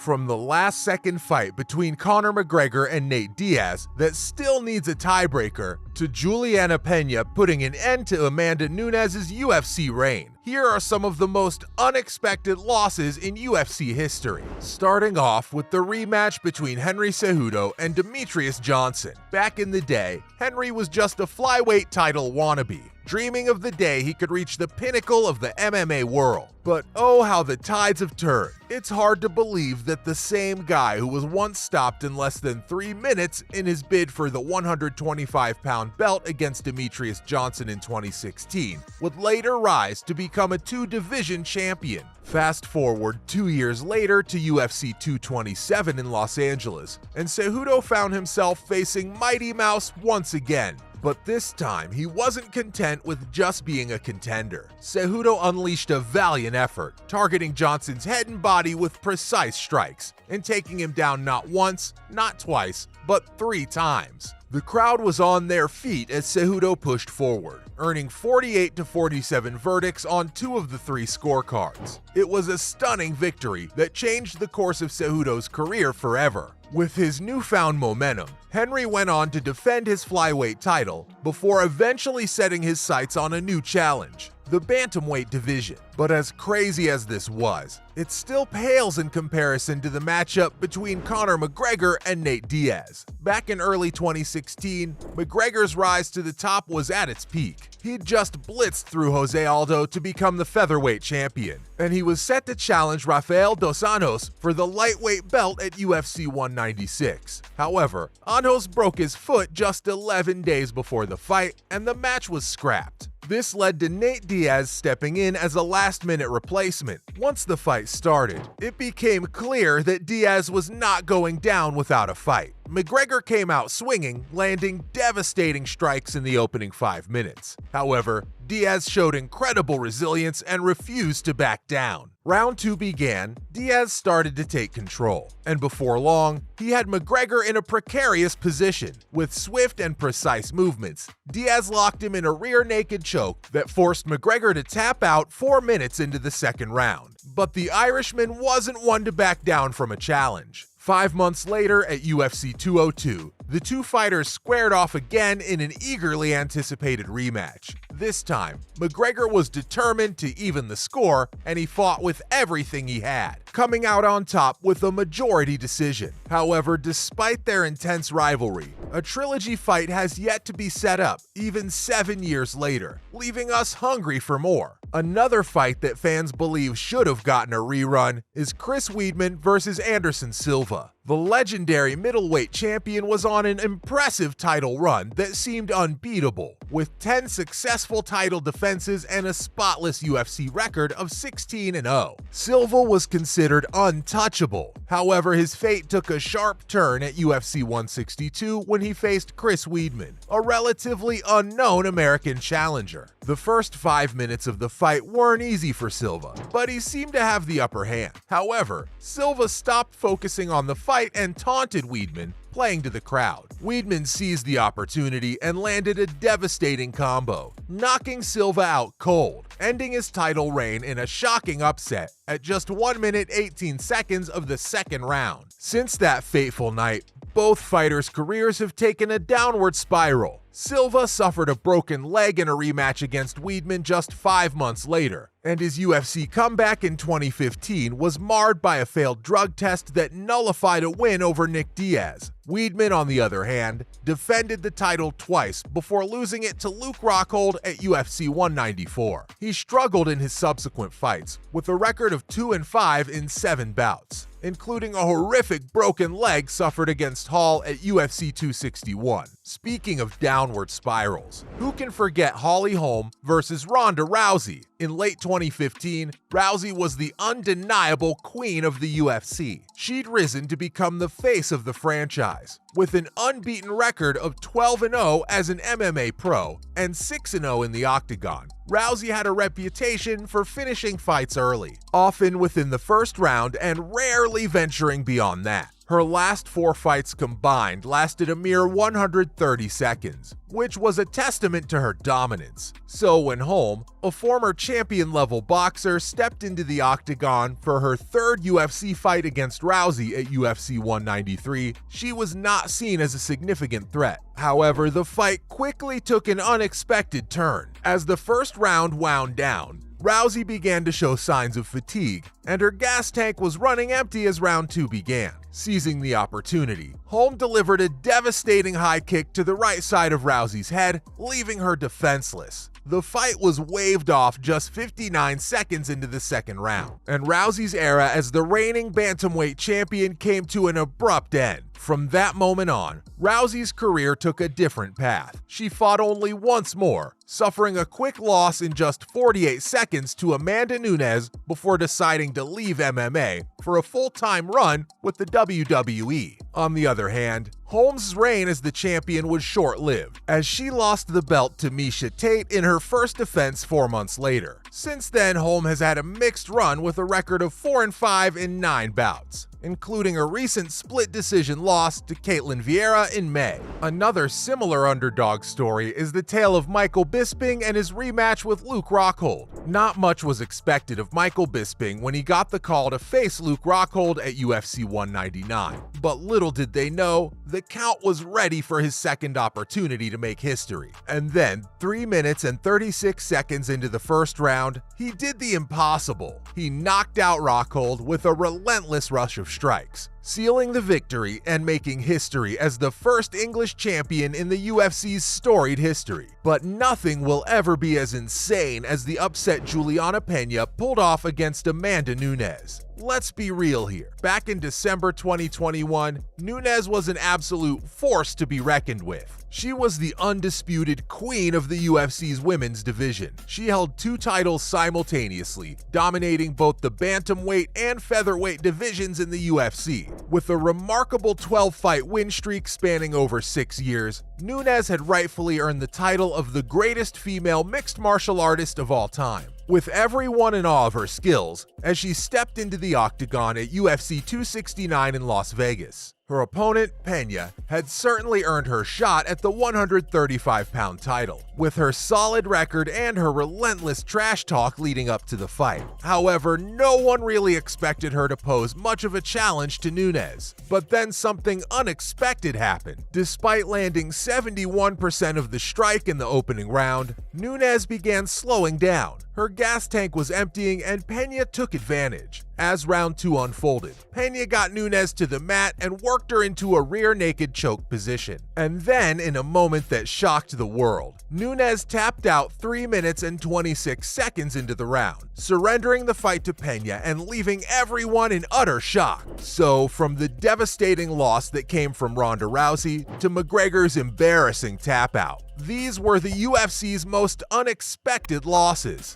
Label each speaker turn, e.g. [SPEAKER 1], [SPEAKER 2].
[SPEAKER 1] From the last-second fight between Conor McGregor and Nate Diaz that still needs a tiebreaker, to Juliana Pena putting an end to Amanda Nunes' UFC reign, here are some of the most unexpected losses in UFC history. Starting off with the rematch between Henry Cejudo and Demetrious Johnson. Back in the day, Henry was just a flyweight title wannabe, dreaming of the day he could reach the pinnacle of the MMA world. But oh, how the tides have turned. It's hard to believe that the same guy who was once stopped in less than 3 minutes in his bid for the 125-pound belt against Demetrious Johnson in 2016 would later rise to become a 2-division champion. Fast forward 2 years later to UFC 227 in Los Angeles, and Cejudo found himself facing Mighty Mouse once again. But this time, he wasn't content with just being a contender. Cejudo unleashed a valiant effort, targeting Johnson's head and body with precise strikes, and taking him down not once, not twice, but 3 times. The crowd was on their feet as Cejudo pushed forward, earning 48-47 verdicts on 2 of the 3 scorecards. It was a stunning victory that changed the course of Cejudo's career forever. With his newfound momentum, Henry went on to defend his flyweight title before eventually setting his sights on a new challenge, the bantamweight division. But as crazy as this was, it still pales in comparison to the matchup between Conor McGregor and Nate Diaz. Back in early 2016, McGregor's rise to the top was at its peak. He'd just blitzed through Jose Aldo to become the featherweight champion, and he was set to challenge Rafael dos Anjos for the lightweight belt at UFC 196. However, Anjos broke his foot just 11 days before the fight, and the match was scrapped. This led to Nate Diaz stepping in as a last-minute replacement. Once the fight started, it became clear that Diaz was not going down without a fight. McGregor came out swinging, landing devastating strikes in the opening 5 minutes. However, Diaz showed incredible resilience and refused to back down. Round 2 began, Diaz started to take control, and before long, he had McGregor in a precarious position. With swift and precise movements, Diaz locked him in a rear naked choke that forced McGregor to tap out 4 minutes into the second round. But the Irishman wasn't one to back down from a challenge. 5 months later at UFC 202, the 2 fighters squared off again in an eagerly anticipated rematch. This time, McGregor was determined to even the score, and he fought with everything he had, coming out on top with a majority decision. However, despite their intense rivalry, a trilogy fight has yet to be set up, even 7 years later, leaving us hungry for more. Another fight that fans believe should have gotten a rerun is Chris Weidman versus Anderson Silva. The legendary middleweight champion was on an impressive title run that seemed unbeatable, with 10 successful title defenses and a spotless UFC record of 16-0. Silva was considered untouchable. However, his fate took a sharp turn at UFC 162 when he faced Chris Weidman, a relatively unknown American challenger. The first 5 minutes of the fight weren't easy for Silva, but he seemed to have the upper hand. However, Silva stopped focusing on the fight and taunted Weidman, playing to the crowd. Weidman seized the opportunity and landed a devastating combo, knocking Silva out cold, ending his title reign in a shocking upset at just 1 minute 18 seconds of the second round. Since that fateful night, both fighters' careers have taken a downward spiral. Silva suffered a broken leg in a rematch against Weidman just 5 months later, and his UFC comeback in 2015 was marred by a failed drug test that nullified a win over Nick Diaz. Weidman, on the other hand, defended the title twice before losing it to Luke Rockhold at UFC 194. He struggled in his subsequent fights, with a record of 2-5 in 7 bouts, including a horrific broken leg suffered against Hall at UFC 261. Speaking of downward spirals, who can forget Holly Holm versus Ronda Rousey? In late 2015, Rousey was the undeniable queen of the UFC. She'd risen to become the face of the franchise, with an unbeaten record of 12-0 as an MMA pro and 6-0 in the octagon. Rousey had a reputation for finishing fights early, often within the first round and rarely venturing beyond that. Her last 4 fights combined lasted a mere 130 seconds, which was a testament to her dominance. So when Holm, a former champion-level boxer, stepped into the octagon for her 3rd UFC fight against Rousey at UFC 193, she was not seen as a significant threat. However, the fight quickly took an unexpected turn. As the first round wound down, Rousey began to show signs of fatigue, and her gas tank was running empty as round 2 began. Seizing the opportunity, Holm delivered a devastating high kick to the right side of Rousey's head, leaving her defenseless. The fight was waved off just 59 seconds into the second round, and Rousey's era as the reigning bantamweight champion came to an abrupt end. From that moment on, Rousey's career took a different path. She fought only once more, suffering a quick loss in just 48 seconds to Amanda Nunes before deciding to leave MMA for a full-time run with the WWE. On the other hand, Holm's reign as the champion was short-lived, as she lost the belt to Miesha Tate in her first defense 4 months later. Since then, Holm has had a mixed run with a record of 4-5 in 9 bouts, including a recent split decision loss to Caitlin Vieira in May. Another similar underdog story is the tale of Michael Bisping and his rematch with Luke Rockhold. Not much was expected of Michael Bisping when he got the call to face Luke Rockhold at UFC 199, but little did they know, the Count was ready for his second opportunity to make history. And then, 3 minutes and 36 seconds into the first round, he did the impossible. He knocked out Rockhold with a relentless rush of strikes, sealing the victory and making history as the first English champion in the UFC's storied history. But nothing will ever be as insane as the upset Juliana Pena pulled off against Amanda Nunes. Let's be real here. Back in December 2021, Nunes was an absolute force to be reckoned with. She was the undisputed queen of the UFC's women's division. She held 2 titles simultaneously, dominating both the bantamweight and featherweight divisions in the UFC. With a remarkable 12-fight win streak spanning over 6 years, Nunes had rightfully earned the title of the greatest female mixed martial artist of all time, with everyone in awe of her skills as she stepped into the octagon at UFC 269 in Las Vegas. Her opponent, Pena, had certainly earned her shot at the 135-pound title, with her solid record and her relentless trash talk leading up to the fight. However, no one really expected her to pose much of a challenge to Nunes. But then something unexpected happened. Despite landing 71% of the strike in the opening round, Nunes began slowing down. Her gas tank was emptying and Pena took advantage. As round 2 unfolded, Pena got Nunes to the mat and worked her into a rear naked choke position. And then, in a moment that shocked the world, Nunes tapped out 3 minutes and 26 seconds into the round, surrendering the fight to Pena and leaving everyone in utter shock. So, from the devastating loss that came from Ronda Rousey to McGregor's embarrassing tap out, these were the UFC's most unexpected losses.